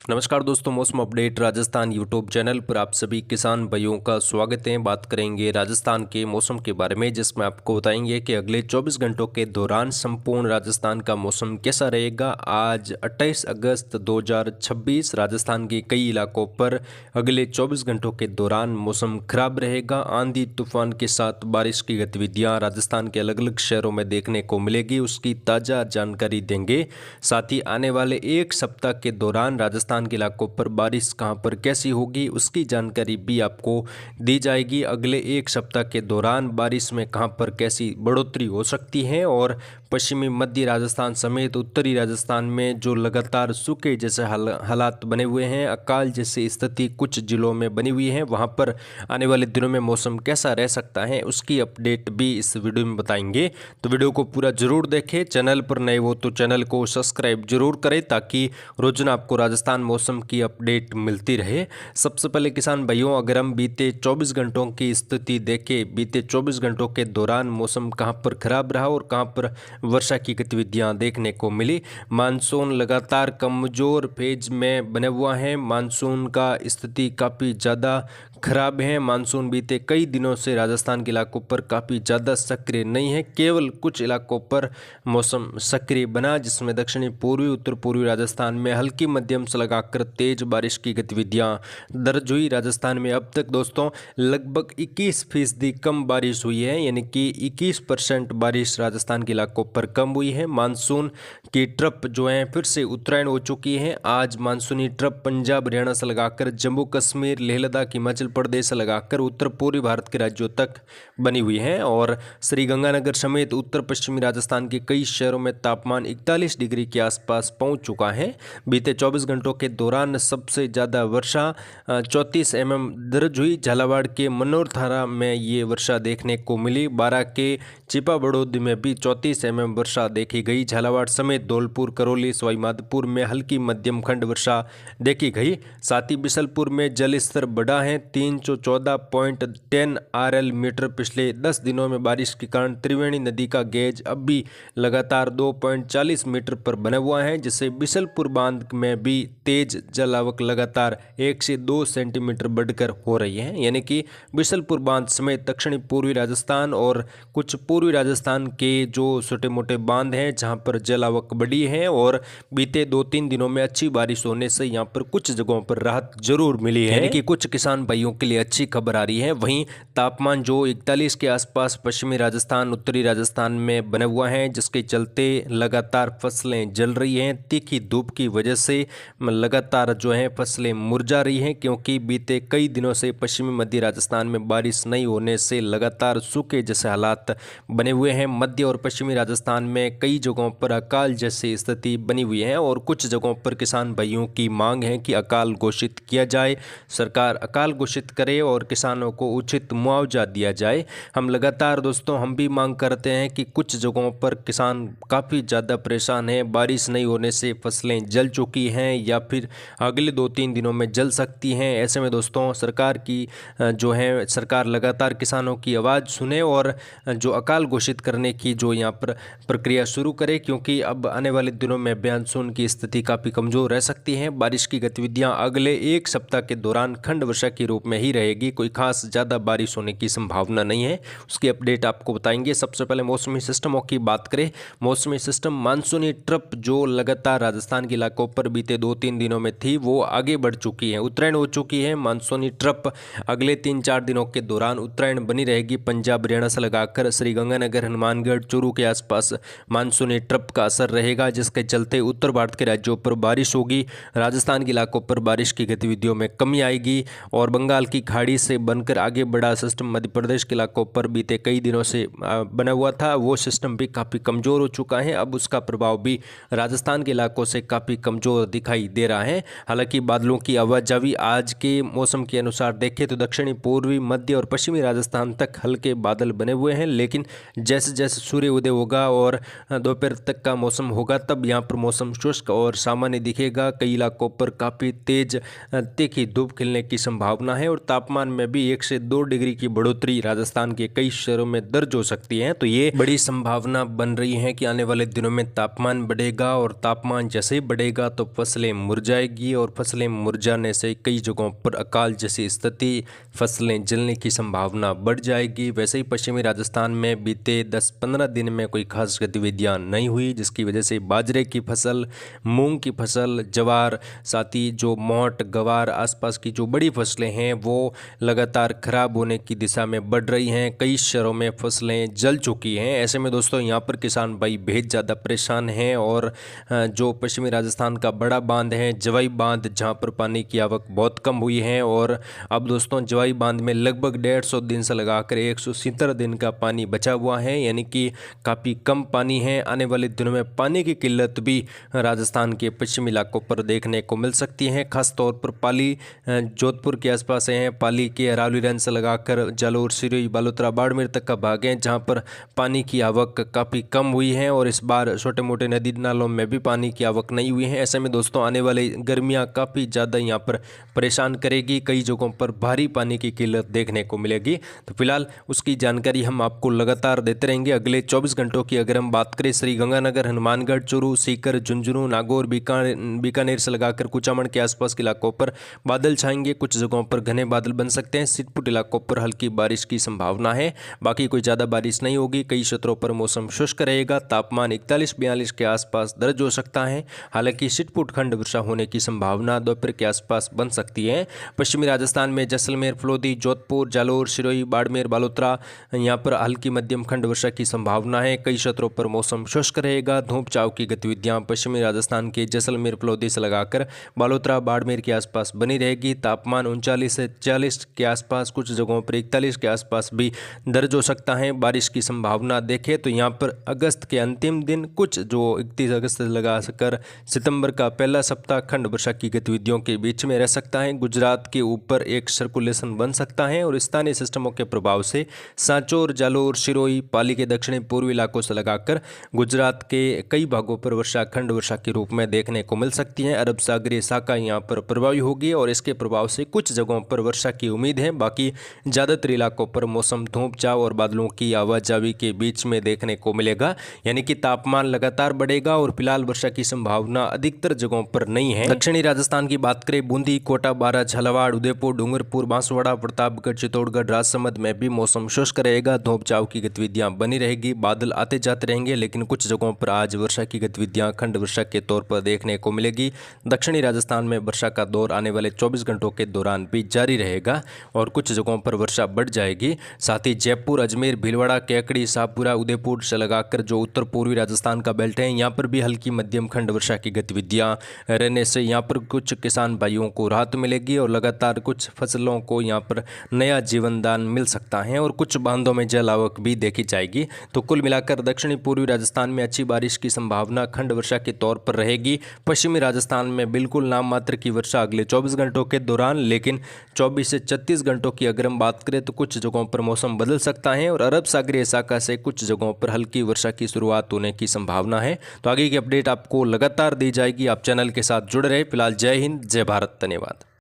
नमस्कार दोस्तों, मौसम अपडेट राजस्थान यूट्यूब चैनल पर आप सभी किसान भाइयों का स्वागत है। बात करेंगे राजस्थान के मौसम के बारे में, जिसमें आपको बताएंगे कि अगले 24 घंटों के दौरान संपूर्ण राजस्थान का मौसम कैसा रहेगा। आज 28 अगस्त 2026 राजस्थान के कई इलाकों पर अगले 24 घंटों के दौरान मौसम खराब रहेगा। आंधी तूफान के साथ बारिश की गतिविधियाँ राजस्थान के अलग अलग शहरों में देखने को मिलेगी, उसकी ताज़ा जानकारी देंगे। साथ ही आने वाले एक सप्ताह के दौरान राजस्थान के इलाकों पर बारिश कहां पर कैसी होगी, उसकी जानकारी भी आपको दी जाएगी। अगले एक सप्ताह के दौरान बारिश में कहां पर कैसी बढ़ोतरी हो सकती है और पश्चिमी मध्य राजस्थान समेत उत्तरी राजस्थान में जो लगातार सूखे जैसे हालात बने हुए हैं, अकाल जैसी स्थिति कुछ जिलों में बनी हुई है, वहां पर आने वाले दिनों में मौसम कैसा रह सकता है, उसकी अपडेट भी इस वीडियो में बताएंगे। तो वीडियो को पूरा जरूर देखें। चैनल पर नए हो तो चैनल को सब्सक्राइब जरूर करें ताकि रोजाना आपको राजस्थान मौसम की अपडेट मिलती रहे। सबसे पहले किसान भाइयों, अगर हम बीते 24 घंटों की स्थिति देखें, बीते 24 घंटों के दौरान मौसम कहां पर खराब रहा और कहां पर वर्षा की गतिविधियां देखने को मिली। मानसून लगातार कमजोर फेज में बने हुआ है। मानसून का स्थिति काफ़ी ज़्यादा खराब है। मानसून बीते कई दिनों से राजस्थान के इलाकों पर काफ़ी ज़्यादा सक्रिय नहीं है। केवल कुछ इलाकों पर मौसम सक्रिय बना, जिसमें दक्षिणी पूर्वी उत्तर पूर्वी राजस्थान में हल्की मध्यम से लगाकर तेज बारिश की गतिविधियां दर्ज हुई। राजस्थान में अब तक दोस्तों लगभग 21% कम बारिश हुई है, यानी कि 21% बारिश राजस्थान के इलाकों पर कम हुई है। मानसून की ट्रप जो है फिर से उत्तरायण हो चुकी है। आज मानसूनी ट्रप पंजाब हरियाणा से लगाकर जम्मू कश्मीर लेह लद्दाख हिमाचल प्रदेश से लगाकर उत्तर पूर्वी भारत के राज्यों तक बनी हुई है और श्रीगंगानगर समेत उत्तर पश्चिमी राजस्थान के कई शहरों में तापमान 41 डिग्री के आसपास पहुंच चुका है। बीते 24 घंटों के दौरान सबसे ज़्यादा वर्षा 34 mm दर्ज हुई। झालावाड़ के मनोरथारा में ये वर्षा देखने को मिली। बारां के चिपा बड़ौदी में भी 34 mm वर्षा देखी गई। झालावाड़ समेत धौलपुर, करौली, सवाई माधोपुर में हल्की मध्यम खंड वर्षा देखी गई। साथ ही बिशलपुर में जल स्तर बढ़ा है 314.10 RL मीटर। पिछले 10 दिनों में बारिश के कारण त्रिवेणी नदी का गेज अब भी लगातार 2.40 मीटर पर बना हुआ है, जिससे बिशलपुर बांध में भी तेज जल आवक लगातार 1 से 2 सेंटीमीटर बढ़कर हो रही है। यानी कि बिशलपुर बांध समेत दक्षिणी पूर्वी राजस्थान और कुछ पूर्वी राजस्थान के जो छोटे मोटे बांध हैं जहां पर जल आवक बढ़ी है और बीते 2-3 दिनों में अच्छी बारिश होने से यहां पर कुछ जगहों पर राहत जरूर मिली है, यानी कि कुछ किसान भाइयों के लिए अच्छी खबर आ रही है। वहीं तापमान जो 41 के आसपास पश्चिमी राजस्थान उत्तरी राजस्थान में बने हुआ है, जिसके चलते लगातार फसलें जल रही हैं। तीखी धूप की वजह से लगातार जो है फसलें मुरझा रही हैं, क्योंकि बीते कई दिनों से पश्चिमी मध्य राजस्थान में बारिश नहीं होने से लगातार सूखे जैसे हालात बने हुए हैं। मध्य और पश्चिमी राजस्थान में कई जगहों पर अकाल जैसी स्थिति बनी हुई है और कुछ जगहों पर किसान भाइयों की मांग है कि अकाल घोषित किया जाए, सरकार अकाल घोषित करे और किसानों को उचित मुआवजा दिया जाए। हम लगातार दोस्तों हम भी मांग करते हैं कि कुछ जगहों पर किसान काफ़ी ज़्यादा परेशान हैं। बारिश नहीं होने से फसलें जल चुकी हैं या फिर अगले 2-3 दिनों में जल सकती हैं। ऐसे में दोस्तों सरकार की जो है सरकार लगातार किसानों की आवाज़ सुने और जो अकाल घोषित करने की जो यहाँ पर प्रक्रिया शुरू करे, क्योंकि अब आने वाले दिनों में मानसून की स्थिति काफ़ी कमज़ोर रह सकती है। बारिश की गतिविधियाँ अगले एक सप्ताह के दौरान खंड वर्षा के रूप में ही रहेगी। कोई खास ज़्यादा बारिश होने की संभावना नहीं है, उसकी अपडेट आपको बताएंगे। सबसे पहले मौसमी सिस्टमों की बात करें। मौसमी सिस्टम मानसूनी ट्रप जो लगातार राजस्थान के इलाकों पर बीते 2-3 दिनों में थी, वो आगे बढ़ चुकी है, उत्तरायण हो चुकी है। मानसूनी ट्रप अगले 3-4 दिनों के दौरान उत्तरायण बनी रहेगी। पंजाब हरियाणा से लगाकर श्रीगंगानगर हनुमानगढ़ चूरू के आसपास मानसूनी ट्रप का असर रहेगा, जिसके चलते उत्तर भारत के राज्यों पर बारिश होगी। राजस्थान के इलाकों पर बारिश की गतिविधियों में कमी आएगी और बंगाल की खाड़ी से बनकर आगे बढ़ा सिस्टम मध्य प्रदेश के इलाकों पर बीते कई दिनों से बना हुआ था, वो सिस्टम भी काफ़ी कमज़ोर हो चुका है। अब उसका प्रभाव भी राजस्थान के इलाकों से काफ़ी कमज़ोर दिखाई दे रहा है। हालांकि बादलों की आवाजाही आज के मौसम के अनुसार देखें तो दक्षिणी पूर्वी मध्य और पश्चिमी राजस्थान तक हल्के बादल बने हुए हैं, लेकिन जैसे जैसे सूर्य उदय होगा बढ़ेगा और दोपहर तक का मौसम होगा तब यहाँ पर मौसम शुष्क और सामान्य दिखेगा। कई इलाकों पर काफ़ी तेज तीखी धूप खिलने की संभावना है और तापमान में भी 1 से 2 डिग्री की बढ़ोतरी राजस्थान के कई शहरों में दर्ज हो सकती है। तो ये बड़ी संभावना बन रही है कि आने वाले दिनों में तापमान बढ़ेगा और तापमान जैसे ही बढ़ेगा तो फसलें मुरझाएगी और फसलें मुरझाने से कई जगहों पर अकाल जैसी स्थिति, फसलें जलने की संभावना बढ़ जाएगी। वैसे ही पश्चिमी राजस्थान में बीते 10-15 दिन में कोई खास गतिविधियां नहीं हुई, जिसकी वजह से बाजरे की फसल, मूंग की फसल, ज्वार, साथ ही जो मोट, गवार आसपास की जो बड़ी फसलें हैं वो लगातार खराब होने की दिशा में बढ़ रही हैं। कई शहरों में फसलें जल चुकी हैं। ऐसे में दोस्तों यहाँ पर किसान भाई बेहद ज़्यादा परेशान हैं और जो पश्चिमी राजस्थान का बड़ा बांध है जवाई बांध, जहाँ पर पानी की आवक बहुत कम हुई है और अब दोस्तों जवाई बांध में लगभग 150 दिन से लगाकर 170 दिन का पानी बचा हुआ है, यानी कि काफ़ी कम पानी है। आने वाले दिनों में पानी की किल्लत भी राजस्थान के पश्चिमी इलाकों पर देखने को मिल सकती है। खास तौर पर पाली जोधपुर के आसपास हैं, पाली के अरावली रेंज से लगाकर जालोर, सिरोही, बालोतरा, बाड़मेर तक का भाग है जहाँ पर पानी की आवक काफ़ी कम हुई है और इस बार छोटे मोटे नदी नालों में भी पानी की आवक नहीं हुई है। ऐसे में दोस्तों आने वाली गर्मियाँ काफ़ी ज़्यादा यहाँ पर परेशान करेगी। कई जगहों पर भारी पानी की किल्लत देखने को मिलेगी। तो फिलहाल उसकी जानकारी हम आपको लगातार देते रहेंगे। अगले 24 घंटों की अगर हम बात करें, श्रीगंगानगर, हनुमानगढ़, चूरू, सीकर, झुंझुनू, नागौर, बीकानेर से लगाकर कुचामन के आसपास के इलाकों पर बादल छाएंगे। कुछ जगहों पर घने बादल बन सकते हैं। छिटपुट इलाकों पर हल्की बारिश की संभावना है, बाकी कोई ज़्यादा बारिश नहीं होगी। कई क्षेत्रों पर मौसम शुष्क रहेगा। तापमान 41-42 के आसपास दर्ज हो सकता है। हालांकि छिटपुट खंड वर्षा होने की संभावना दोपहर के आसपास बन सकती है। पश्चिमी राजस्थान में जैसलमेर, फलोदी, जोधपुर, जालोर, सिरोही, बाड़मेर, बालोतरा, यहाँ पर हल्की मध्यम खंड वर्षा की संभावना है। कई क्षेत्रों पर मौसम शुष्क रहेगा। धूप छांव की गतिविधियां पश्चिमी राजस्थान के जैसलमेर, फलोदी से लगाकर बालोतरा, बाड़मेर के आसपास बनी रहेगी। तापमान 39 से 40 के आसपास, कुछ जगहों पर 41 के आसपास भी दर्ज हो सकता है। बारिश की संभावना देखें तो यहाँ पर अगस्त के अंतिम दिन, कुछ जो 31 अगस्त से लगाकर सितंबर का पहला सप्ताह खंड वर्षा की गतिविधियों के बीच में रह सकता है। गुजरात के ऊपर एक सर्कुलेशन बन सकता है और स्थानीय सिस्टमों के प्रभाव से सांचौर, जालोर, सिरोही, पाली के दक्षिणी पूर्वी इलाकों से लगाकर गुजरात के कई भागों पर वर्षा खंड वर्षा के रूप में देखने को मिल सकती है। अरब सागरीय शाखा यहाँ पर प्रभावी होगी और इसके प्रभाव से कुछ जगहों पर वर्षा की उम्मीद है। बाकी ज़्यादातर इलाकों पर मौसम धूप छांव और बादलों की आवाजावी के बीच में देखने को मिलेगा, यानी कि तापमान लगातार बढ़ेगा और फिलहाल वर्षा की संभावना अधिकतर जगहों पर नहीं है। दक्षिणी राजस्थान की बात करें, बूंदी, कोटा, बारा, झालावाड़, उदयपुर, डूंगरपुर, बांसवाड़ा, प्रतापगढ़, चित्तौड़गढ़, राजसमंद में भी मौसम शुष्क रहेगा। धूप छांव की गतिविधियां बनी रहेगी। बादल आते जाते रहेंगे, लेकिन कुछ जगहों पर आज वर्षा की गतिविधियां खंड वर्षा के तौर पर देखने को मिलेगी। दक्षिणी राजस्थान में वर्षा का दौर आने वाले 24 घंटों के दौरान भी जारी रहेगा और कुछ जगहों पर वर्षा बढ़ जाएगी। साथ ही जयपुर, अजमेर, भीलवाड़ा, केकड़ी, शाहपुरा, उदयपुर से लगाकर जो उत्तर पूर्वी राजस्थान का बेल्ट है, यहाँ पर भी हल्की मध्यम खंड वर्षा की गतिविधियां रहने से यहाँ पर कुछ किसान भाइयों को राहत मिलेगी और लगातार कुछ फसलों को यहाँ पर नया जीवन दान मिल सकता है और कुछ बांधों में जल आवक भी देखी जाएगी। तो कुल मिलाकर दक्षिणी पूर्वी राजस्थान में अच्छी बारिश की संभावना खंड वर्षा के तौर पर रहेगी। पश्चिमी राजस्थान में बिल्कुल नाम मात्र की वर्षा अगले 24 घंटों के दौरान, लेकिन 24 से 36 घंटों की अगर हम बात करें तो कुछ जगहों पर मौसम बदल सकता है और अरब सागरीय शाखा से कुछ जगहों पर हल्की वर्षा की शुरुआत होने की संभावना है। तो आगे की अपडेट आपको लगातार दी जाएगी। आप चैनल के साथ जुड़े रहे। फिलहाल जय हिंद, जय भारत, धन्यवाद।